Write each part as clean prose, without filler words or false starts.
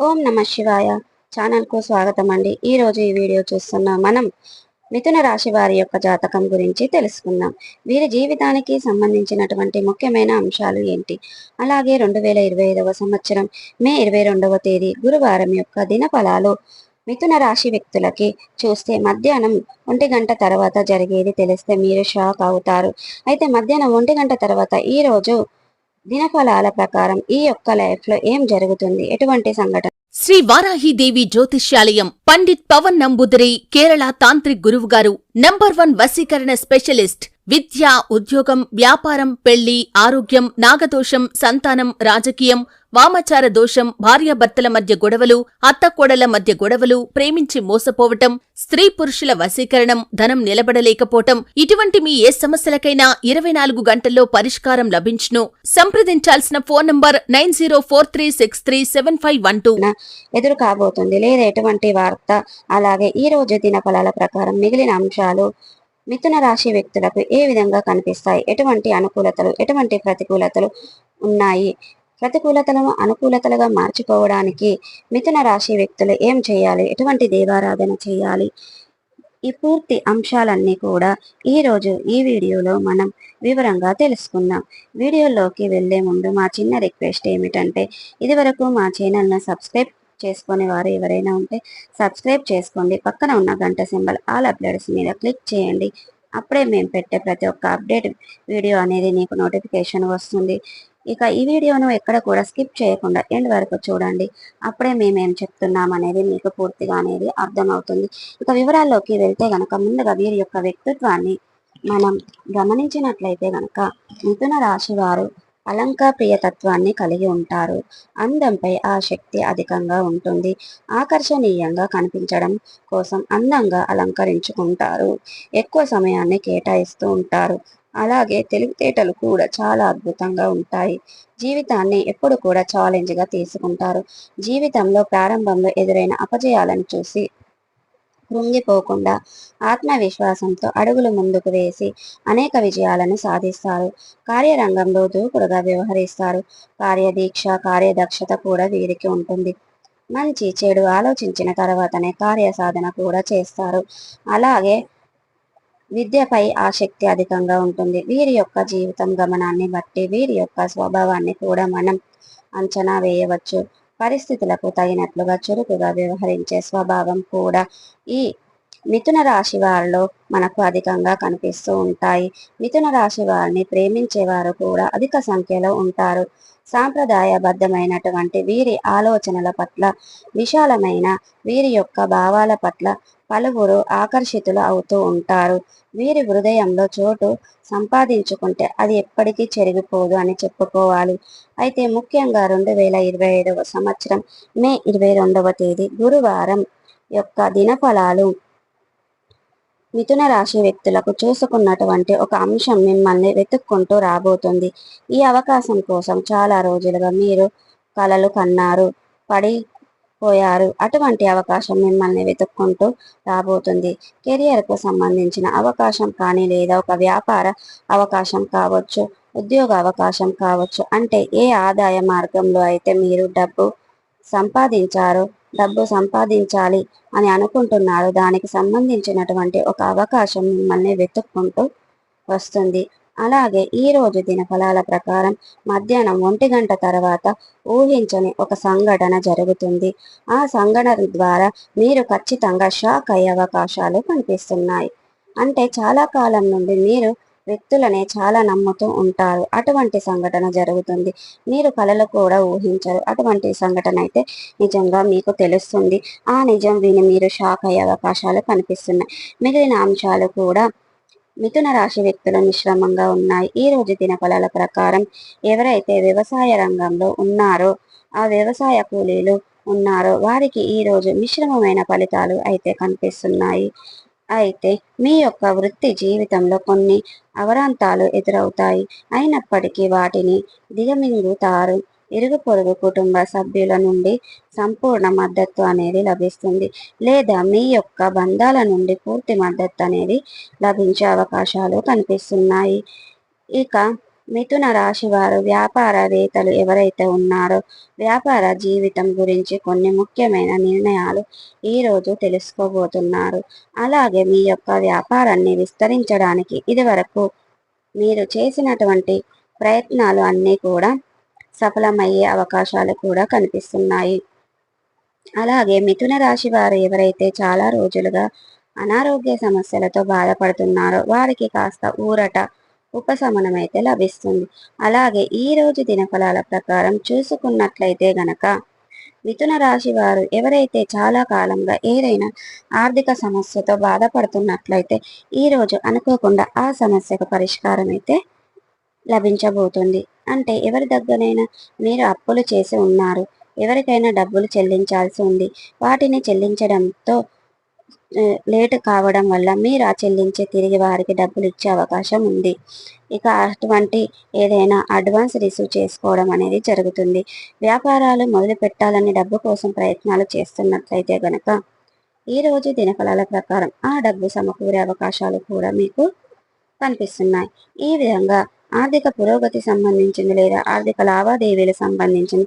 ఓం నమ శివాయ ఛానల్కు స్వాగతం అండి. ఈరోజు ఈ వీడియో చూస్తున్నాం మనం మిథున రాశి వారి యొక్క జాతకం గురించి తెలుసుకుందాం. వీరి జీవితానికి సంబంధించినటువంటి ముఖ్యమైన అంశాలు ఏంటి, అలాగే 2025వ సంవత్సరం మే 22వ తేదీ గురువారం యొక్క దినఫలాలు మిథున రాశి వ్యక్తులకి చూస్తే మధ్యాహ్నం 1 గంట తర్వాత జరిగేది తెలిస్తే మీరు షాక్ అవుతారు. అయితే మధ్యాహ్నం 1 గంట తర్వాత ఈ రోజు దినఫలాల ప్రకారం ఈ యొక్క లైఫ్ లో ఏం జరుగుతుంది, ఎటువంటి సంఘటన. శ్రీ వారాహిదేవి జ్యోతిష్యాలయం పండిత్ పవన్ నంబూదరి కేరళ తాంత్రిక్ గురువుగారు నంబర్ 1 వశీకరణ స్పెషలిస్ట్. విద్య, ఉద్యోగం, వ్యాపారం, పెళ్లి, ఆరోగ్యం, నాగదోషం, సంతానం, రాజకీయం, వామాచార దోషం, భార్యాభర్తల మధ్య గొడవలు, అత్తకోడల మధ్య గొడవలు, ప్రేమించి మోసపోవటం, స్త్రీ పురుషుల వశీకరణం, ధనం నిలబడలేకపోవటం, ఇటువంటి మీ ఏ సమస్యలకైనా 24 గంటల్లో పరిష్కారం లభించును. సంప్రదించాల్సిన ఫోన్ నంబర్ 9043637512. ఎదురు కాబోతుంది లేదా ఎటువంటి వార్త, అలాగే ఈ రోజు దినఫలాల ప్రకారం మిగిలిన అంశాలు మిథున రాశి వ్యక్తులకు ఏ విధంగా కనిపిస్తాయి, ఎటువంటి అనుకూలతలు, ఎటువంటి ప్రతికూలతలు ఉన్నాయి, ప్రతికూలతలను అనుకూలతలుగా మార్చుకోవడానికి మిథున రాశి వ్యక్తులు ఏం చేయాలి, ఎటువంటి దేవారాధన చేయాలి, ఈ పూర్తి అంశాలన్నీ కూడా ఈరోజు ఈ వీడియోలో మనం వివరంగా తెలుసుకుందాం. వీడియోలోకి వెళ్లే ముందు మా చిన్న రిక్వెస్ట్ ఏమిటంటే, ఇదివరకు మా ఛానల్ను సబ్స్క్రైబ్ చేసుకునే వారు ఎవరైనా ఉంటే సబ్స్క్రైబ్ చేసుకోండి. పక్కన ఉన్న గంట సింబల్ ఆల్ అప్డేట్స్ మీద క్లిక్ చేయండి. అప్పుడే మేము పెట్టే ప్రతి ఒక్క అప్డేట్ వీడియో అనేది నీకు నోటిఫికేషన్ వస్తుంది. ఇక ఈ వీడియోను ఎక్కడ కూడా స్కిప్ చేయకుండా ఎండ్ వరకు చూడండి. అప్పుడే మేమేం చెప్తున్నాం అనేది మీకు పూర్తిగా అనేది అర్థమవుతుంది. ఇక వివరాల్లోకి వెళ్తే గనక ముందుగా వీరి యొక్క వ్యక్తిత్వాన్ని మనం గమనించినట్లయితే గనక మిథున రాశి వారు ప్రియతత్వాన్ని కలిగి ఉంటారు. అందంపై ఆసక్తి అధికంగా ఉంటుంది. ఆకర్షణీయంగా కనిపించడం కోసం అందంగా అలంకరించుకుంటారు. ఎక్కువ సమయాన్ని కేటాయిస్తూ ఉంటారు. అలాగే తెలివితేటలు కూడా చాలా అద్భుతంగా ఉంటాయి. జీవితాన్ని ఎప్పుడు కూడా ఛాలెంజ్గా తీసుకుంటారు. జీవితంలో ప్రారంభంలో ఎదురైన అపజయాలను చూసి కృంగిపోకుండా ఆత్మవిశ్వాసంతో అడుగులు ముందుకు వేసి అనేక విజయాలను సాధిస్తారు. కార్యరంగంలో దూకుడుగా వ్యవహరిస్తారు. కార్యదీక్ష, కార్యదక్షత కూడా వీరికి ఉంటుంది. మంచి చెడు ఆలోచించిన తర్వాతనే కార్యసాధన కూడా చేస్తారు. అలాగే విద్యపై ఆసక్తి అధికంగా ఉంటుంది. వీరి యొక్క జీవితం గమనాన్ని బట్టి వీరి యొక్క స్వభావాన్ని కూడా మనం అంచనా వేయవచ్చు. పరిస్థితులకు తగినట్లుగా చురుకుగా వ్యవహరించే స్వభావం కూడా ఈ మిథున రాశి వారిలో మనకు అధికంగా కనిపిస్తూ ఉంటాయి. మిథున రాశి వారిని ప్రేమించేవారు కూడా అధిక సంఖ్యలో ఉంటారు. సాంప్రదాయబద్ధమైనటువంటి వీరి ఆలోచనల పట్ల, విశాలమైన వీరి యొక్క భావాల పట్ల పలువురు ఆకర్షితులు అవుతూ ఉంటారు. వీరి హృదయంలో చోటు సంపాదించుకుంటే అది ఎప్పటికీ చెరిగిపోదు అని చెప్పుకోవాలి. అయితే ముఖ్యంగా 2025వ సంవత్సరం మే 22వ తేదీ గురువారం యొక్క దినఫలాలు మిథున రాశి వ్యక్తులకు చూసుకున్నటువంటి ఒక అంశం మిమ్మల్ని వెతుక్కుంటూ రాబోతుంది. ఈ అవకాశం కోసం చాలా రోజులుగా మీరు కలలు కన్నారు, పడిపోయారు. అటువంటి అవకాశం మిమ్మల్ని వెతుక్కుంటూ రాబోతుంది. కెరియర్కు సంబంధించిన అవకాశం కానీ, లేదా ఒక వ్యాపార అవకాశం కావచ్చు, ఉద్యోగ అవకాశం కావచ్చు. అంటే ఏ ఆదాయ మార్గంలో అయితే మీరు డబ్బు సంపాదించాలి అని అనుకుంటున్నారు, దానికి సంబంధించినటువంటి ఒక అవకాశం మిమ్మల్ని వెతుక్కుంటూ వస్తుంది. అలాగే ఈ రోజు దినఫలాల ప్రకారం మధ్యాహ్నం 1 గంట తర్వాత ఊహించని ఒక సంఘటన జరుగుతుంది. ఆ సంఘటన ద్వారా మీరు ఖచ్చితంగా షాక్ అయ్యే అవకాశాలు కనిపిస్తున్నాయి. అంటే చాలా కాలం నుండి మీరు వ్యక్తులనే చాలా నమ్ముతూ ఉంటారు. అటువంటి సంఘటన జరుగుతుంది. మీరు కలలు కూడా ఊహించరు. అటువంటి సంఘటన అయితే నిజంగా మీకు తెలుస్తుంది. ఆ నిజం విని మీరు షాక్ అయ్యే అవకాశాలు కనిపిస్తున్నాయి. మిగిలిన అంశాలు కూడా మిథున రాశి వ్యక్తులు మిశ్రమంగా ఉన్నాయి. ఈ రోజు దినఫలాల ప్రకారం ఎవరైతే వ్యవసాయ రంగంలో ఉన్నారో, ఆ వ్యవసాయ కూలీలు ఉన్నారో వారికి ఈ రోజు మిశ్రమమైన ఫలితాలు అయితే కనిపిస్తున్నాయి. అయితే మీ యొక్క వృత్తి జీవితంలో కొన్ని అవరాంతాలు ఎదురవుతాయి. అయినప్పటికీ వాటిని దిగమింగుతారు. ఇరుగు పొరుగు కుటుంబ సభ్యుల నుండి సంపూర్ణ మద్దతు అనేది లభిస్తుంది, లేదా మీ యొక్క బంధాల నుండి పూర్తి మద్దతు అనేది లభించే అవకాశాలు కనిపిస్తున్నాయి. ఇక మిథున రాశి వారు వ్యాపారవేత్తలు ఎవరైతే ఉన్నారో వ్యాపార జీవితం గురించి కొన్ని ముఖ్యమైన నిర్ణయాలు ఈరోజు తెలుసుకోబోతున్నారు. అలాగే మీ యొక్క వ్యాపారాన్ని విస్తరించడానికి ఇదివరకు మీరు చేసినటువంటి ప్రయత్నాలు అన్నీ కూడా సఫలమయ్యే అవకాశాలు కూడా కనిపిస్తున్నాయి. అలాగే మిథున రాశి వారు ఎవరైతే చాలా రోజులుగా అనారోగ్య సమస్యలతో బాధపడుతున్నారో వారికి కాస్త ఊరట ఉపశమనం అయితే లభిస్తుంది. అలాగే ఈ రోజు దినఫలాల ప్రకారం చూసుకున్నట్లయితే గనక మిథున రాశి వారు ఎవరైతే చాలా కాలంగా ఏదైనా ఆర్థిక సమస్యతో బాధపడుతున్నట్లయితే ఈ రోజు అనుకోకుండా ఆ సమస్యకు పరిష్కారం అయితే లభించబోతుంది. అంటే ఎవరి దగ్గరైనా మీరు అప్పులు చేసి ఉన్నారు, ఎవరికైనా డబ్బులు చెల్లించాల్సి ఉంది, వాటిని చెల్లించడంతో లేటు కావడం వల్ల మీరు ఆ చెల్లించి తిరిగి వారికి డబ్బులు ఇచ్చే అవకాశం ఉంది. ఇక అటువంటి ఏదైనా అడ్వాన్స్ రిసీవ్ చేసుకోవడం అనేది జరుగుతుంది. వ్యాపారాలు మొదలు పెట్టాలని డబ్బు కోసం ప్రయత్నాలు చేస్తున్నట్లయితే గనక ఈ రోజు దినఫలాల ప్రకారం ఆ డబ్బు సమకూరే అవకాశాలు కూడా మీకు కనిపిస్తున్నాయి. ఈ విధంగా ఆర్థిక పురోగతి సంబంధించింది లేదా ఆర్థిక లావాదేవీలకు సంబంధించిన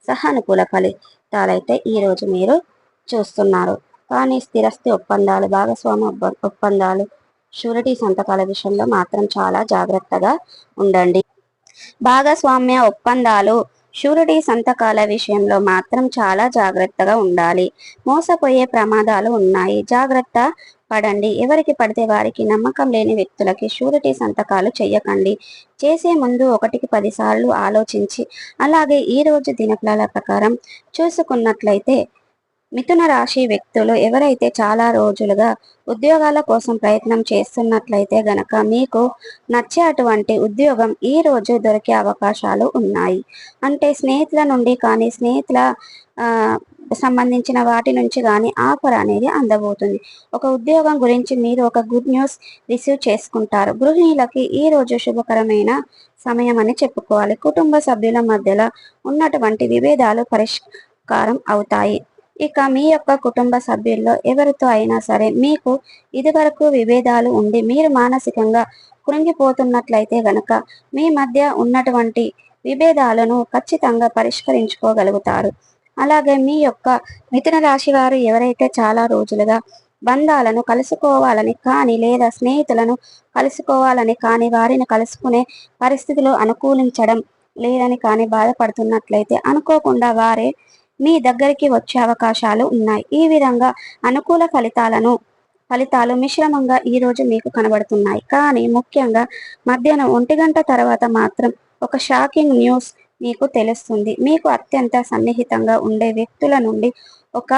సహానుకూల ఫలితాలైతే ఈరోజు మీరు చూస్తున్నారు. కానీ స్థిరస్థి ఒప్పందాలు, భాగస్వామ్య ఒప్పందాలు, షూరిటీ సంతకాల విషయంలో మాత్రం చాలా జాగ్రత్తగా ఉండండి. భాగస్వామ్య ఒప్పందాలు, షూరిటీ సంతకాల విషయంలో మాత్రం చాలా జాగ్రత్తగా ఉండాలి. మోసపోయే ప్రమాదాలు ఉన్నాయి, జాగ్రత్త పడండి. ఎవరికి పడితే వారికి నమ్మకం లేని వ్యక్తులకి షూరిటీ సంతకాలు చేయకండి. చేసే ముందు 1కి 10 సార్లు ఆలోచించి అలాగే ఈ రోజు దినఫలాల ప్రకారం చూసుకున్నట్లయితే మిథున రాశి వ్యక్తులు ఎవరైతే చాలా రోజులుగా ఉద్యోగాల కోసం ప్రయత్నం చేస్తున్నట్లయితే గనక మీకు నచ్చే అటువంటి ఉద్యోగం ఈ రోజు దొరికే అవకాశాలు ఉన్నాయి. అంటే స్నేహితుల నుండి కానీ స్నేహితుల సంబంధించిన వాటి నుంచి కానీ ఆఫర్ అనేది అందబోతుంది. ఒక ఉద్యోగం గురించి మీరు ఒక గుడ్ న్యూస్ రిసీవ్ చేసుకుంటారు. గృహిణులకి ఈ రోజు శుభకరమైన సమయం అని చెప్పుకోవాలి. కుటుంబ సభ్యుల మధ్యలో ఉన్నటువంటి విభేదాలు పరిష్కారం అవుతాయి. ఇక మీ యొక్క కుటుంబ సభ్యుల్లో ఎవరితో అయినా సరే మీకు ఇదివరకు విభేదాలు ఉండి మీరు మానసికంగా కృంగిపోతున్నట్లయితే గనక మీ మధ్య ఉన్నటువంటి విభేదాలను ఖచ్చితంగా పరిష్కరించుకోగలుగుతారు. అలాగే మీ యొక్క మిథున రాశి వారు ఎవరైతే చాలా రోజులుగా బంధాలను కలుసుకోవాలని కానీ లేదా స్నేహితులను కలుసుకోవాలని కానీ వారిని కలుసుకునే పరిస్థితులు అనుకూలించడం లేదని కానీ బాధపడుతున్నట్లయితే అనుకోకుండా వారే మీ దగ్గరికి వచ్చే అవకాశాలు ఉన్నాయి. ఈ విధంగా అనుకూల ఫలితాలు మిశ్రమంగా ఈ రోజు మీకు కనబడుతున్నాయి. కానీ ముఖ్యంగా మధ్యాహ్నం 1 గంట తర్వాత మాత్రం ఒక షాకింగ్ న్యూస్ మీకు తెలుస్తుంది. మీకు అత్యంత సన్నిహితంగా ఉండే వ్యక్తుల నుండి ఒక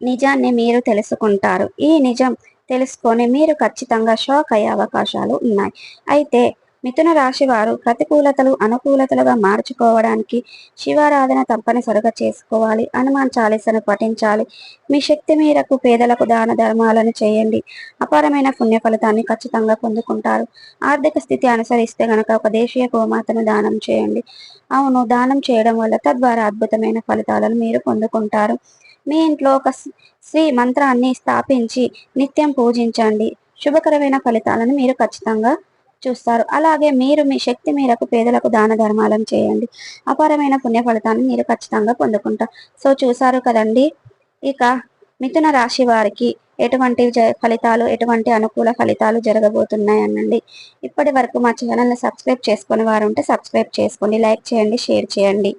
నిజాన్ని మీరు తెలుసుకుంటారు. ఈ నిజం తెలుసుకొని మీరు ఖచ్చితంగా షాక్ అయ్యే అవకాశాలు ఉన్నాయి. అయితే మిథున రాశి వారు ప్రతికూలతలు అనుకూలతలుగా మార్చుకోవడానికి శివారాధన తప్పనిసరిగా చేసుకోవాలి. హనుమాన్ చాలీసను పఠించాలి. మీ శక్తి మేరకు పేదలకు దాన ధర్మాలను చేయండి. అపారమైన పుణ్య ఫలితాన్ని ఖచ్చితంగా పొందుకుంటారు. ఆర్థిక స్థితి అనుసరిస్తే గనక ఒక దేశీయ గోమాతను దానం చేయండి. అవును, దానం చేయడం వల్ల తద్వారా అద్భుతమైన ఫలితాలను మీరు పొందుకుంటారు. మీ ఇంట్లో ఒక శ్రీ మంత్రాన్ని స్థాపించి నిత్యం పూజించండి. శుభకరమైన ఫలితాలను మీరు ఖచ్చితంగా చూస్తారు. అలాగే మీరు మీ శక్తి మేరకు పేదలకు దాన ధర్మాలను చేయండి. అపారమైన పుణ్య ఫలితాన్ని మీరు ఖచ్చితంగా పొందుకుంటారు. సో చూసారు కదండి, ఇక మిథున రాశి వారికి ఎటువంటి ఫలితాలు, ఎటువంటి అనుకూల ఫలితాలు జరగబోతున్నాయి అనండి. ఇప్పటి వరకు మా ఛానల్ని సబ్స్క్రైబ్ చేసుకుని వారు ఉంటే సబ్స్క్రైబ్ చేసుకోండి, లైక్ చేయండి, షేర్ చేయండి.